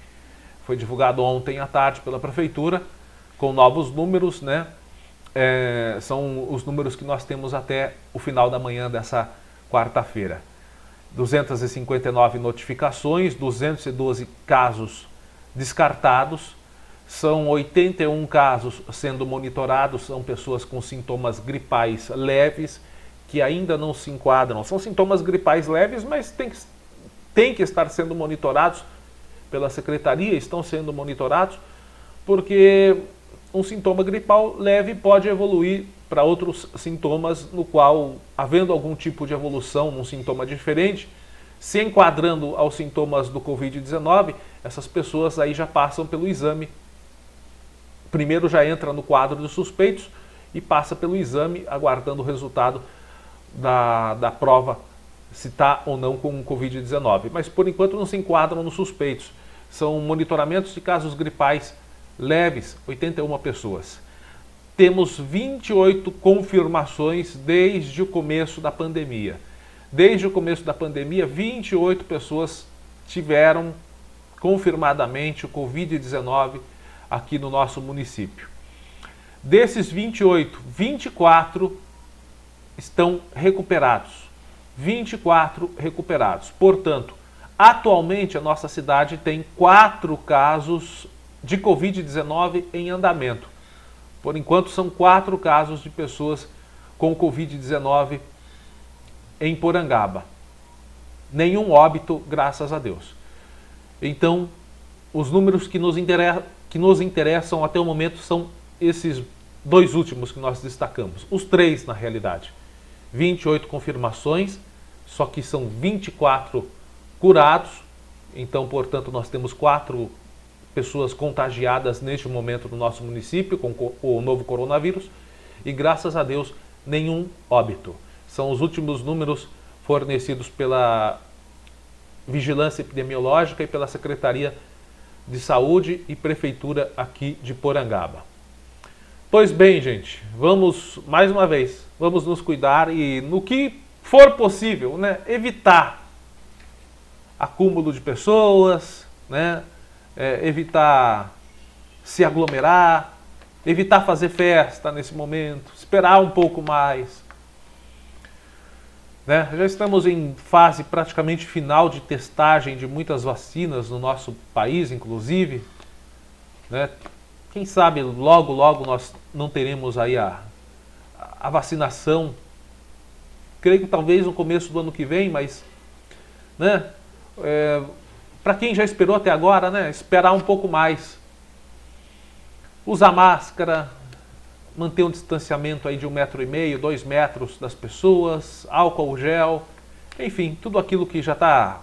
foi divulgado ontem à tarde pela Prefeitura, com novos números, né? São os números que nós temos até o final da manhã dessa quarta-feira. 259 notificações, 212 casos descartados, são 81 casos sendo monitorados, são pessoas com sintomas gripais leves, que ainda não se enquadram. São sintomas gripais leves, mas tem que estar sendo monitorados pela Secretaria, estão sendo monitorados, porque um sintoma gripal leve pode evoluir para outros sintomas, no qual, havendo algum tipo de evolução num sintoma diferente, se enquadrando aos sintomas do Covid-19, essas pessoas aí já passam pelo exame. Primeiro já entra no quadro dos suspeitos e passa pelo exame, aguardando o resultado da prova, se está ou não com o Covid-19. Mas por enquanto não se enquadram nos suspeitos. São monitoramentos de casos gripais leves, 81 pessoas. Temos 28 confirmações desde o começo da pandemia. Desde o começo da pandemia, 28 pessoas tiveram confirmadamente o Covid-19 aqui no nosso município. Desses 28, 24 estão recuperados. 24 recuperados. Portanto, atualmente a nossa cidade tem 4 casos de Covid-19 em andamento. Por enquanto são 4 casos de pessoas com Covid-19 em Porangaba. Nenhum óbito, graças a Deus. Então, os números que nos que nos interessam até o momento são esses 2 últimos que nós destacamos. Os 3, na realidade. 28 confirmações, só que são 24 curados. Então, portanto, nós temos 4 pessoas contagiadas neste momento no nosso município com o novo coronavírus. E, graças a Deus, nenhum óbito. São os últimos números fornecidos pela Vigilância Epidemiológica e pela Secretaria de Saúde e Prefeitura aqui de Porangaba. Pois bem, gente, vamos, mais uma vez, vamos nos cuidar e, no que for possível, né, evitar acúmulo de pessoas, né, evitar se aglomerar, evitar fazer festa nesse momento, esperar um pouco mais. Né? Já estamos em fase praticamente final de testagem de muitas vacinas no nosso país, inclusive. Né? Quem sabe logo, logo nós não teremos aí a vacinação. Creio que talvez no começo do ano que vem, mas né? Para quem já esperou até agora, né? Esperar um pouco mais. Usar máscara, manter um distanciamento aí de 1,5 m, 2 metros das pessoas, álcool gel, enfim, tudo aquilo que já está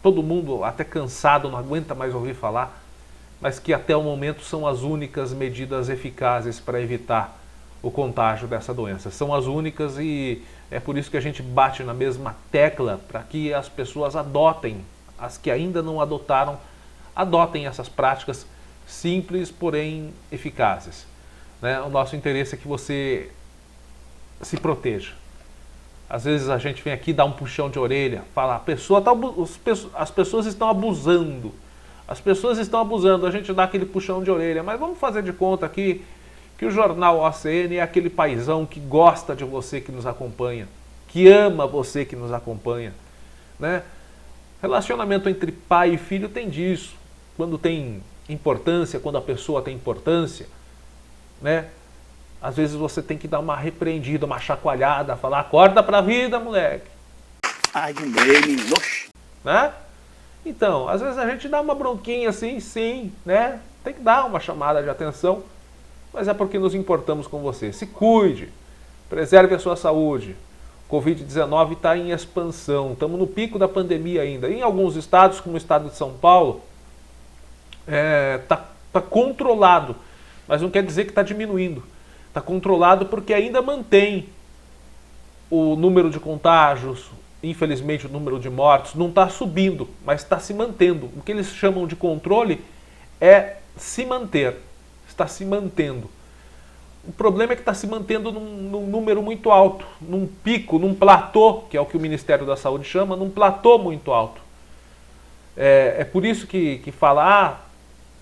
todo mundo até cansado, não aguenta mais ouvir falar, mas que até o momento são as únicas medidas eficazes para evitar o contágio dessa doença. São as únicas e é por isso que a gente bate na mesma tecla para que as pessoas adotem, as que ainda não adotaram, adotem essas práticas simples, porém eficazes. Né? O nosso interesse é que você se proteja. Às vezes a gente vem aqui dar um puxão de orelha, fala, as pessoas estão abusando. As pessoas estão abusando, a gente dá aquele puxão de orelha, mas vamos fazer de conta aqui que o Jornal OCN é aquele paizão que gosta de você que nos acompanha, que ama você que nos acompanha. Né? Relacionamento entre pai e filho tem disso. Quando tem importância, quando a pessoa tem importância, né? Às vezes você tem que dar uma repreendida, uma chacoalhada, falar, acorda pra vida, moleque. Ai, menino. Né? Então, às vezes a gente dá uma bronquinha assim, sim, né? Tem que dar uma chamada de atenção, mas é porque nos importamos com você. Se cuide, preserve a sua saúde. O Covid-19 está em expansão, estamos no pico da pandemia ainda. Em alguns estados, como o estado de São Paulo, tá controlado, mas não quer dizer que está diminuindo. Está controlado porque ainda mantém o número de contágios, infelizmente o número de mortos não está subindo, mas está se mantendo. O que eles chamam de controle é se manter, está se mantendo. O problema é que está se mantendo num número muito alto, num pico, num platô, que é o que o Ministério da Saúde chama, num platô muito alto. É por isso que fala,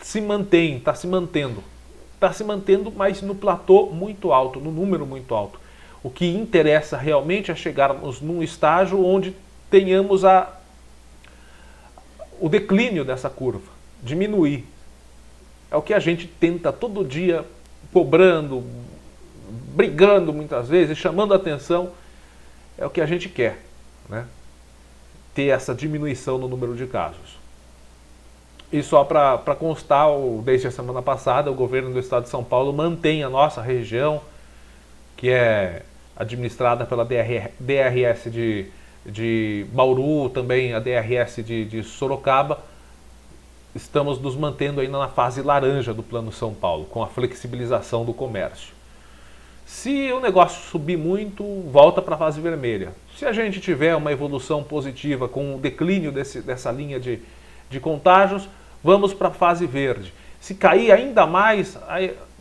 se mantém, está se mantendo. Está se mantendo, mas no platô muito alto, no número muito alto. O que interessa realmente é chegarmos num estágio onde tenhamos o declínio dessa curva, diminuir. É o que a gente tenta todo dia, cobrando, brigando muitas vezes, chamando a atenção. É o que a gente quer, né? Ter essa diminuição no número de casos. E só para constar, desde a semana passada, o governo do estado de São Paulo mantém a nossa região, que é administrada pela DRS de Bauru, também a DRS de Sorocaba. Estamos nos mantendo ainda na fase laranja do Plano São Paulo, com a flexibilização do comércio. Se o negócio subir muito, volta para a fase vermelha. Se a gente tiver uma evolução positiva com o declínio dessa linha de contágios, vamos para a fase verde. Se cair ainda mais,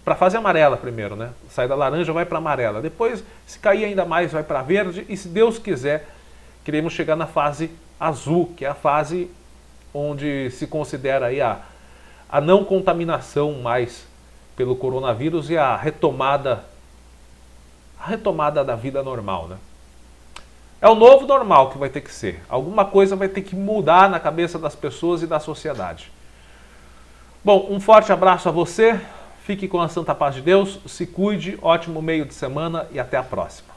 para a fase amarela primeiro, né? Sai da laranja, vai para a amarela. Depois, se cair ainda mais, vai para a verde. E se Deus quiser, queremos chegar na fase azul, que é a fase onde se considera aí a não contaminação mais pelo coronavírus e a retomada da vida normal, né? É o novo normal que vai ter que ser. Alguma coisa vai ter que mudar na cabeça das pessoas e da sociedade. Bom, um forte abraço a você. Fique com a santa paz de Deus. Se cuide. Ótimo meio de semana e até a próxima.